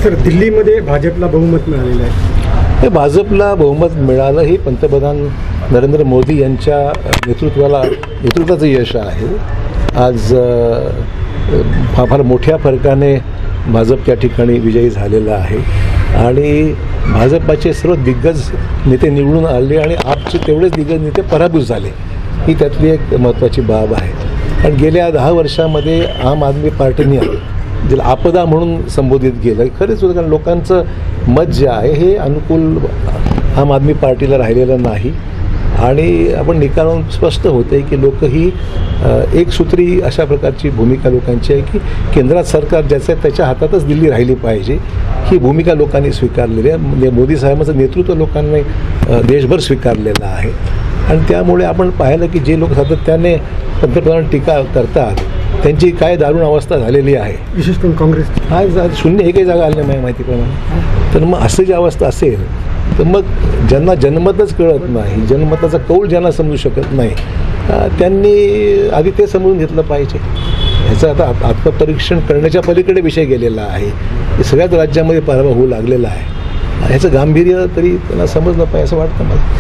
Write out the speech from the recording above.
Sir, दिल्लीमध्ये भाजपला बहुमत मिळालेलं आहे. हे भाजपला बहुमत मिळालं हे पंतप्रधान नरेंद्र मोदी यांच्या नेतृत्वाचं यश आहे. आज फार मोठ्या फरकाने भाजप त्या ठिकाणी विजयी झालेला आहे आणि भाजपाचे सर्व दिग्गज नेते निवडून आले आणि आपचे तेवढेच दिग्गज नेते पराभूत झाले. ही त्यातली एक महत्त्वाची बाब आहे. कारण गेल्या 10 वर्षामध्ये आम आदमी पार्टीने ज्याला आपदा म्हणून संबोधित केलं खरेच होतं. कारण लोकांचं मत जे आहे हे अनुकूल आम आदमी पार्टीला राहिलेलं नाही आणि आपण निकालावरून स्पष्ट होतं आहे की लोक ही एकसूत्री अशा प्रकारची भूमिका लोकांची आहे की केंद्रात सरकार ज्याचं आहे त्याच्या हातातच दिल्ली राहिली पाहिजे ही भूमिका लोकांनी स्वीकारलेली आहे. म्हणजे मोदी साहेबांचं नेतृत्व लोकांनी देशभर स्वीकारलेलं आहे आणि त्यामुळे आपण पाहिलं की जे लोक सातत्याने पंतप्रधान टीका करतात त्यांची काय दारुण अवस्था झालेली आहे. विशेष करून काँग्रेस आज 0 एकही जागा आली नाही माहितीप्रमाणे. तर मग असं जी अवस्था असेल तर मग ज्यांना जनमतच कळत नाही, जनमताचा कौल ज्यांना समजू शकत नाही त्यांनी आधी ते समजून घेतलं पाहिजे. ह्याचं आता आत्मपरीक्षण करण्याच्या पलीकडे विषय गेलेला आहे. हे सगळ्याच राज्यामध्ये पराभव होऊ लागलेला आहे. ह्याचं गांभीर्य तरी त्यांना समजलं पाहिजे असं वाटतं मला.